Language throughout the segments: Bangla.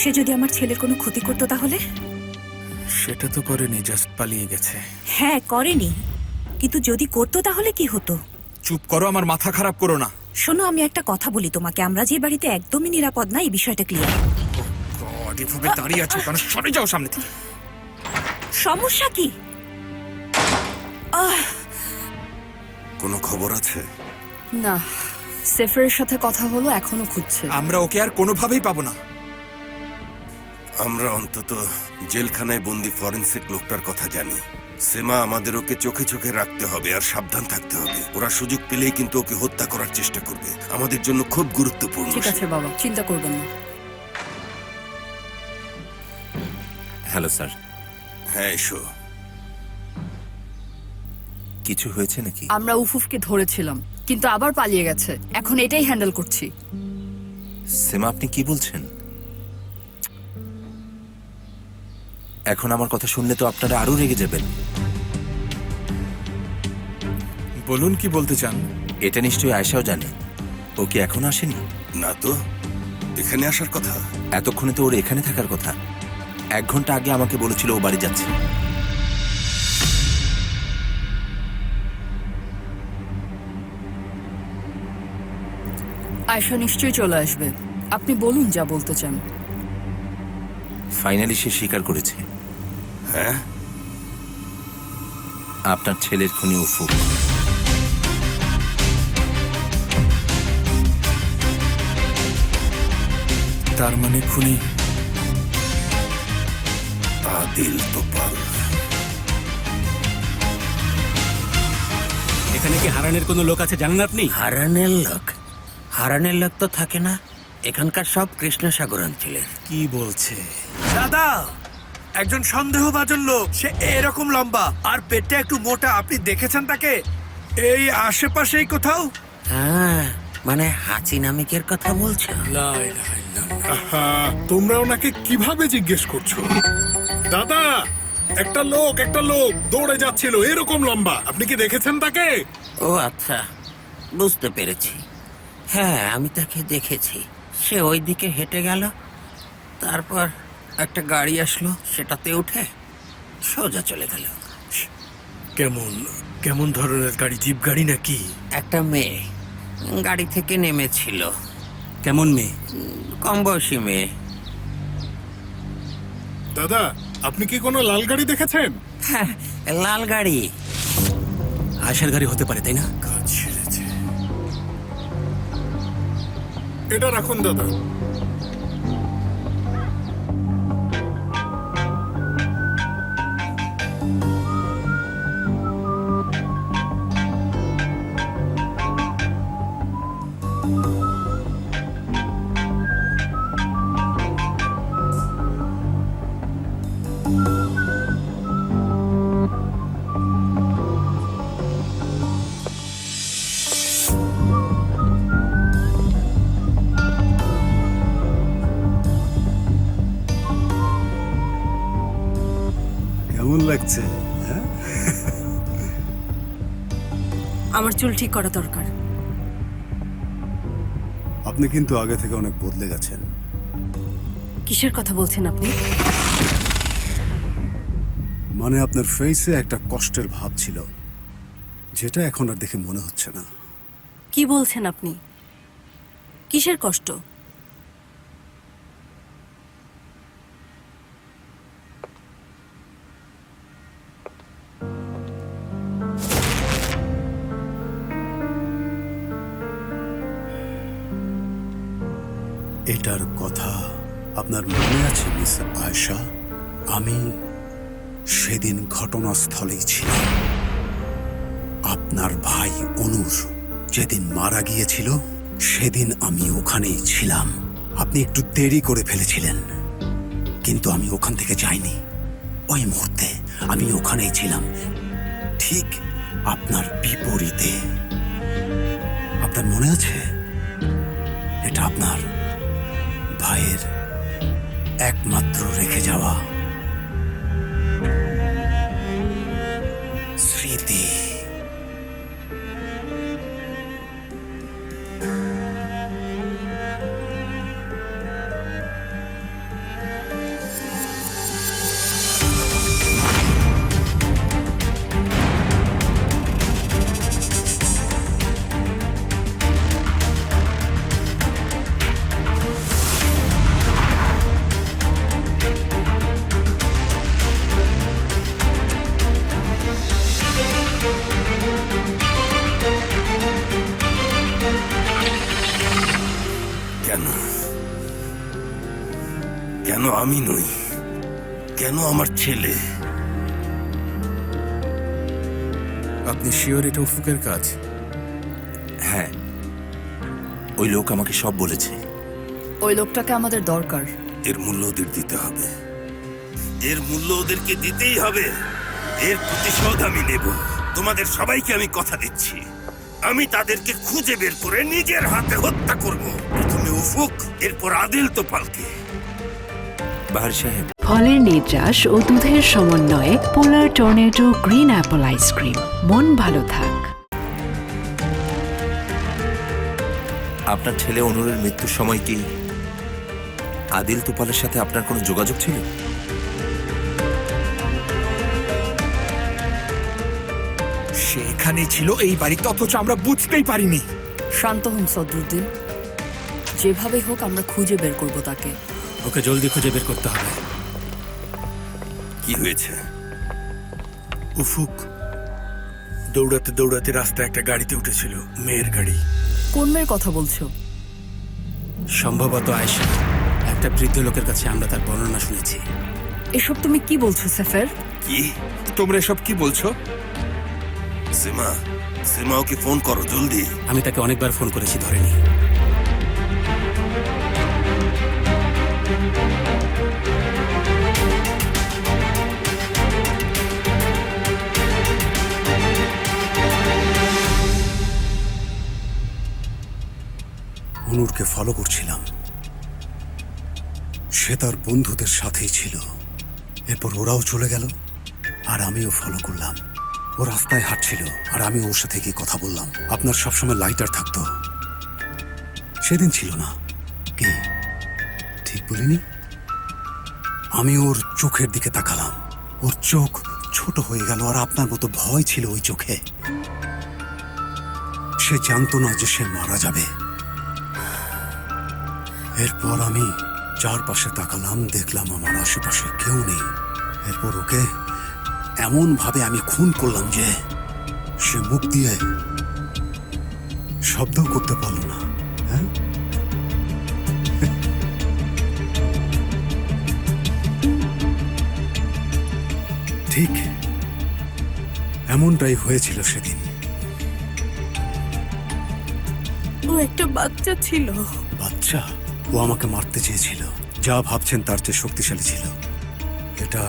সে যদি আমার ছেলের কোনো ক্ষতি করতো তাহলে? সেটা তো করেনি, জাস্ট পালিয়ে গেছে। হ্যাঁ, করেনি, কিন্তু যদি করতো তাহলে কি হতো? চুপ করো, আমার মাথা খারাপ করো না। শোনো, আমি একটা কথা বলি তোমাকে, আমরা যে বাড়িতে একদমই নিরাপদ না, এই বিষয়টা ক্লিয়ার। গড, এভাবে দাঁড়িয়ে আছো কেন? সরে যাও সামনে থেকে। সমস্যা কি? কোনো খবর আছে? না, সেফের সাথে কথা হলো, এখনো খুঁজছে। আমরা ওকে আর কোনোভাবেই পাবো না। আমরা অন্তত জেলখানায় বন্দি ফরেনসিক লোকটার কথা জানি। সেমা, আমাদের ওকে চোখে চোখে রাখতে হবে আর সাবধান থাকতে হবে। ওরা সুযোগ পেলেই কিন্তু ওকে হত্যা করার চেষ্টা করবে। আমাদের জন্য খুব গুরুত্বপূর্ণ। ঠিক আছে বাবা, চিন্তা করবেন না। হ্যালো স্যার, হ্যাঁ, এসো। কিছু হয়েছে নাকি? আমরা উফুফকে ধরেছিলাম, কিন্তু আবার পালিয়ে গেছে। এখন এটাই হ্যান্ডেল করছি। সেমা, আপনি কি বলছেন? এখন আমার কথা শুনলে তো আপনারা আরো রেগে যাবেন। বলুন, কি বলতে চান? এটা নিশ্চয়ই আয়েশাও জানে। ও কি এখনো আসেনি? না তো, এখানে আসার কথা। এতক্ষণে তো ওর এখানে থাকার কথা। 1 ঘন্টা আগে আমাকে বলেছিল ও বাড়ি যাচ্ছে। আয়শা নিশ্চয়ই চলে আসবে। আপনি বলুন যা বলতে চান। ফাইনালি সে স্বীকার করেছে, হ্যাঁ, আপনার ছেলের খুনি উফুক। তার মানে খুনি আদিল তোপাল। এখানে কি হারানের কোনো লোক আছে জানেন আপনি? হারানের লোক? হারানের লোক তো থাকে না, এখানকার সব কৃষ্ণসাগর অঞ্চলের। কি বলছে? দাদা, একজন সন্দেহভাজন লোক, সে এরকম লম্বা আর পেটটা একটু মোটা। আপনি দেখেছেন তাকে এই আশেপাশেই কোথাও? হ্যাঁ, মানে হাঁচি নামিকের কথা বলছো? তোমরা ওনাকে কিভাবে জিজ্ঞেস করছো? দাদা, একটা লোক দৌড়ে যাচ্ছিল এরকম লম্বা, আপনি কি দেখেছেন তাকে? ও আচ্ছা, বুঝতে পেরেছি। হ্যাঁ, আমি তাকে দেখেছি। সে ওই দিকে হেঁটে গেল, তারপর একটা গাড়ি আসলো, সেটাতে উঠে সোজা চলে গেল। কেমন কেমন ধরনের গাড়ি? জিপ গাড়ি নাকি? একটা মেয়ে গাড়ি থেকে নেমেছিল। কেমন মেয়ে? কম বয়সী মেয়ে। দাদা, আপনি কি কোনো লাল গাড়ি দেখেছেন? হ্যাঁ, লাল গাড়ি। আয়শার গাড়ি হতে পারে, তাই না? কাজ সেরেছে। এটা রাখুন দাদা। কেমন লাগছে? আমার চুল ঠিক করা দরকার। আপনি কিন্তু আগে থেকে অনেক বদলে গেছেন। কিসের কথা বলছেন আপনি? মানে আপনার ফেসে একটা কষ্টের ভাব ছিল, যেটা এখন আর দেখে মনে হচ্ছে না। কি বলছেন আপনি? কিসের কষ্ট? এটার কথা আপনার মনে আছে মিস আয়েশা? আমি সেদিন ঘটনাস্থলেই ছিলাম। আপনার ভাই অনুর যেদিন মারা গিয়েছিল, সেদিন আমি ওখানেই ছিলাম। আপনি একটু দেরি করে ফেলেছিলেন, কিন্তু আমি ওখান থেকে যাইনি। ওই মুহূর্তে আমি ওখানেই ছিলাম, ঠিক আপনার বিপরীতে। আপনার মনে আছে? এটা আপনার ভাইয়ের একমাত্র রেখে যাওয়া স্মৃতি। কেন কেন আমি নই? কেন আমার ছেলে? আপনি শিওর এটা উফুকের কাজ? হ্যাঁ, ওই লোক আমাকে সব বলেছে। ওই লোকটাকে আমাদের দরকার। এর মূল্য ওদের দিতে হবে। এর মূল্য ওদেরকে দিতেই হবে। এর প্রতিশোধ আমি নেব। তোমাদের সবাইকে আমি কথা দিচ্ছি, আমি তাদেরকে খুঁজে বের করে নিজের হাতে হত্যা করব। প্রথমে উফুক, এরপর আদিল তোপালকে। বাহার সাহেব, ফলের নির্যাস ও দুধের সমন্বয়ে পোলার টর্নেডো গ্রিন অ্যাপল আইসক্রিম। মন ভালো থাক। আপনার ছেলে অনুরের মৃত্যুর সময় কি আদিল তোপালের সাথে আপনার কোনো যোগাযোগ ছিল? সে এখানেই ছিল, এই বাড়িতে, অথচ আমরা বুঝতেই পারিনি। শান্ত হন সদরুদ্দিন, যেভাবে হোক আমরা খুঁজে বের করব তাকে। ওকে জলদি খুঁজে বের করতে হবে। কি হয়েছে? উফুক দৌড়াতে দৌড়াতে রাস্তায় একটা গাড়িতে উঠেছিল, মেয়ের গাড়ি। কোন মেয়ের কথা বলছো? সম্ভবত আয়েশা। একটা বৃদ্ধ লোকের কাছে আমরা তার বর্ণনা শুনেছি। এসব তুমি কি বলছো সেফের? কি? তোমরা এসব কি বলছো? সীমা, সীমা ওকে ফোন করো জলদি। আমি তাকে অনেকবার ফোন করেছি, ধরেনি। অনুরকে ফলো করছিলাম। সে তার বন্ধুদের সাথেই ছিল। এরপর ওরাও চলে গেল আর আমিও ফলো করলাম। ও রাস্তায় হাঁটছিল আর আমি ওর সাথে গিয়ে কথা বললাম। আপনার সবসময় লাইটার থাকতো, সেদিন ছিল না। কি ঠিক বলিনি? আমি ওর চোখের দিকে তাকালাম। ওর চোখ ছোট হয়ে গেল আর আপনার মতো ভয় ছিল ওই চোখে। সে জানতো না যে সে মারা যাবে। এরপর আমি চারপাশে তাকালাম, দেখলাম আমার আশেপাশে কেউ নেই। এরপর ওকে এমন ভাবে আমি খুন করলাম যে সে মুখ দিয়ে শব্দও করতে পারল না। হ্যাঁ, ঠিক এমনটাই হয়েছিল সেদিন। ও একটা বাচ্চা ছিল। বাচ্চা? ও আমাকে মারতে চেয়েছিল। যা ভাবছেন তার চেয়ে শক্তিশালী ছিল। এটা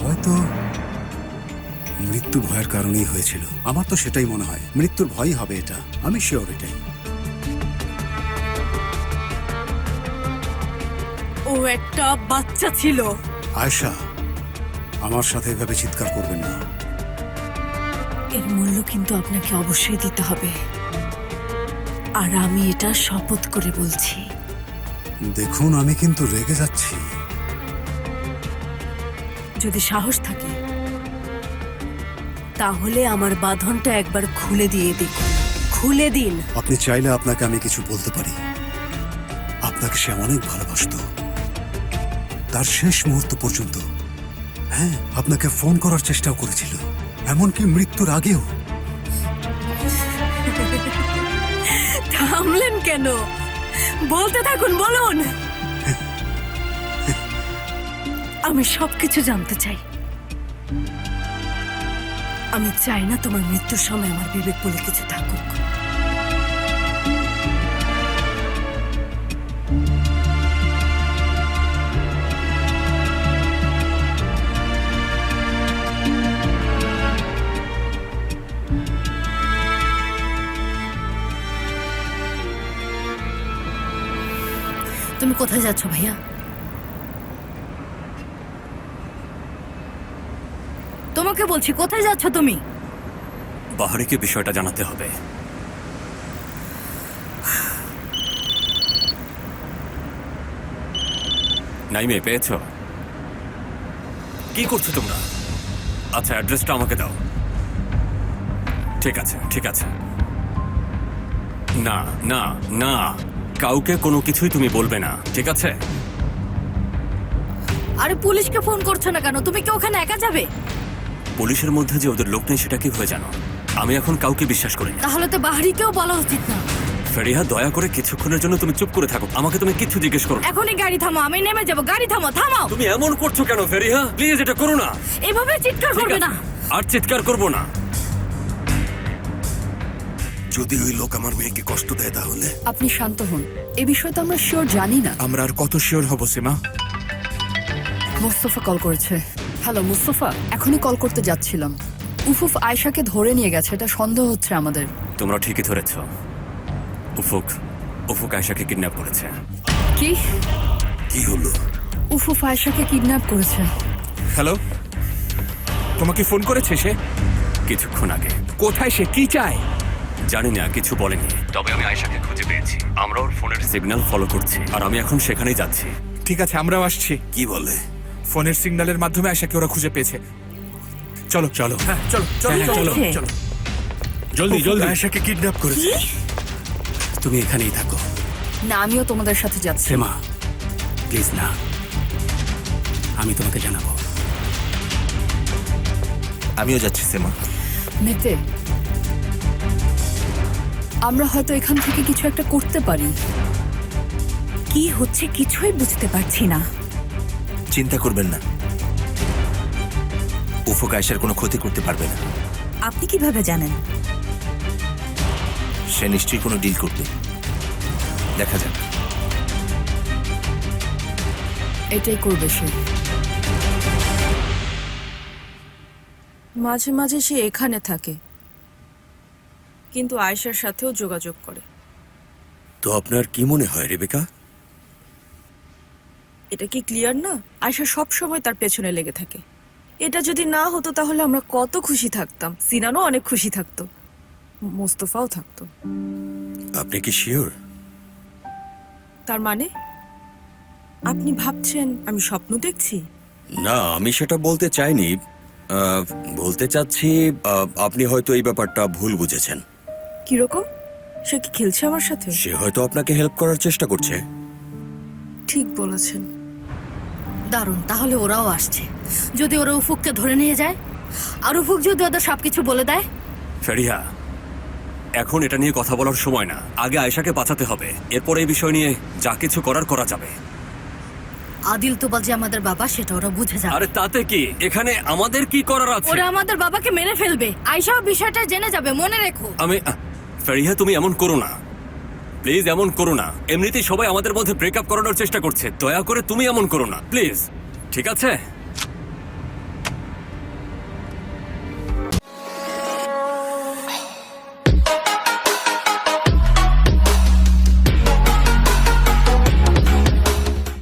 হয়তো মৃত্যু ভয়ের কারণেই হয়েছিল। আমার তো সেটাই মনে হয়, মৃত্যুর ভয়ই হবে এটা। আমি শিওর এটাই। ও একটা বাচ্চা ছিল। আয়েশা, আমার সাথে এভাবে চিৎকার করবেন না। এর মূল্য কিন্তু আপনাকে অবশ্যই দিতে হবে, আর আমি এটা শপথ করে বলছি। দেখুন, আমি কিন্তু রেগে যাচ্ছি। যদি সাহস থাকে তাহলে আমার বাঁধনটা একবার খুলে দিয়ে দেখুন। খুলে দিন। আপনি চাইলে আপনাকে আমি কিছু বলতে পারি। আপনাকে সে অনেক ভালোবাসতো, তার শেষ মুহূর্ত পর্যন্ত। হ্যাঁ, আপনাকে ফোন করার চেষ্টাও করেছিল, এমনকি মৃত্যুর আগেও। থামলেন কেন? বলতে থাকুন, বলুন। আমি সবকিছু জানতে চাই। আমি চাই না তোমার মৃত্যুর সময় আমার বিবেক বলে কিছু থাকুক। তুমি কোথায় যাচ্ছ ভাইয়া? তোমাকে বলছি, কোথায় যাচ্ছ তুমি? বাহারিকে বিষয়টা জানাতে হবে। নাইমে, পেয়েছ? কি করছো তোমরা? আচ্ছা, অ্যাড্রেসটা আমাকে দাও। ঠিক আছে, ঠিক আছে। না না না, কাউকে কোনো কিছুই তুমি বলবে না, ঠিক আছে? আরে পুলিশকে ফোন করছো না কেন? তুমি কি ওখানে একা যাবে? পুলিশের মধ্যে যে ওদের লোক নেই সেটা কিভাবে জানো? আমি এখন কাউকে বিশ্বাস করি না। তাহলে তো বাহারিকেও বলা উচিত না। ফেরিহা, দয়া করে কিছুক্ষণের জন্য তুমি চুপ করে থাকো। আমাকে তুমি কিচ্ছু জিজ্ঞেস করো না। এখনই গাড়ি থামাও, আমি নেমে যাবো। গাড়ি থামাও, থামাও। তুমি এমন করছো কেন ফেরিহা? প্লিজ এটা করো না। এভাবে চিৎকার ঠিক করবে আছে, না। আর চিৎকার করবো না। যদি ওই লোক আমার মেয়েকে কষ্ট দেয় তাহলে? আপনি শান্ত হন, এ বিষয়ে তো আমরা শিওর জানি না। আমরা আর কত শিওর হব সীমা? মুস্তফা কল করেছে। হ্যালো মুস্তফা, এখনই কল করতে যাচ্ছিলাম। উফুফ আয়েশাকে ধরে নিয়ে গেছে, এটা সন্দেহ হচ্ছে আমাদের। তোমরা ঠিকই ধরেছ। উফুক আয়েশাকে কিডন্যাপ করেছে। কি? কি হলো? উফুফ আয়েশাকে কিডন্যাপ করেছে। হ্যালো, তোমাকে ফোন করেছে সে? কিছুক্ষণ আগে। কোথায় সে? কি চায়? জানি না, কিছু বলেনি। তবে আমি আয়েশাকে খুঁজে পেয়েছি। আমরা ওর ফোনের সিগন্যাল ফলো করছি, আর আমি এখন সেখানেই যাচ্ছি। ঠিক আছে, আমরাও আসছি। কি বলে? ফোনের সিগন্যালের মাধ্যমে আশাকে ওরা খুঁজে পেয়েছে। চলো চলো, হ্যাঁ চলো চলো হ্যাঁ, চলো চলো। চলো। জলদি জলদি। আয়েশাকে কিডন্যাপ করেছে। তুমি এখানেই থাকো। না, আমিও তোমাদের সাথে যাচ্ছি। সেমা, প্লিজ না, আমি তোমাকে জানাবো। আমিও যাচ্ছি সেমা। মেতে, আমরা হয়তো এখান থেকে কিছু একটা করতে পারি। কি হচ্ছে কিছুই বুঝতে পারছি না। চিন্তা করবেন না, উফুক আয়েশার কোনো ক্ষতি করতে পারবে না। আপনি কিভাবে জানেন? সে নিশ্চয়ই কোনো ডিল করবে, দেখা যাক। এটাই করবে সে। মাঝে মাঝে সে এখানে থাকে, কিন্তু আয়েশার সাথেও যোগাযোগ করে। তো আপনার কি মনে হয় রেবেকা? এটা কি ক্লিয়ার না? আয়েশা সব সময় তার পেছনে লেগে থাকে। এটা যদি না হতো তাহলে আমরা কত খুশি থাকতাম। সিনানও অনেক খুশি থাকতো, মোস্তফাও থাকতো। আপনি কি শিওর? তার মানে আপনি ভাবছেন আমি স্বপ্ন দেখছি? না, আমি সেটা বলতে চাইনি। বলতে চাচ্ছি আপনি হয়তো এই ব্যাপারটা ভুল বুঝেছেন। কিরকম? সে কি খেলছে আমার সাথে? সে হয়তো আপনাকে হেল্প করার চেষ্টা করছে। ঠিক বলেছেন। দারুণ, তাহলে ওরাও আসছে। যদি ওরা উফুককে ধরে নিয়ে যায়, আর উফুক যদি ওদের সবকিছু বলে দেয়। ফেরিহা, এখন এটা নিয়ে কথা বলার সময় না। আগে আয়েশাকে বাঁচাতে হবে, এরপর এই বিষয় নিয়ে যা কিছু করা যাবে। আদিল তোবাল যে আমাদের বাবা সেটা ওরা বুঝে যাবে। আরে তাতে কি? এখানে আমাদের কি করার আছে? ওরা আমাদের বাবাকে মেরে ফেলবে। আয়েশাও বিষয়টা জেনে যাবে, মনে রেখো। ফেরিহা, তুমি এমন করো না প্লিজ, এমন করো না। এমনিতেই সবাই আমাদের মধ্যে ব্রেকআপ করানোর চেষ্টা করছে, দয়া করে তুমি এমন করো না প্লিজ, ঠিক আছে?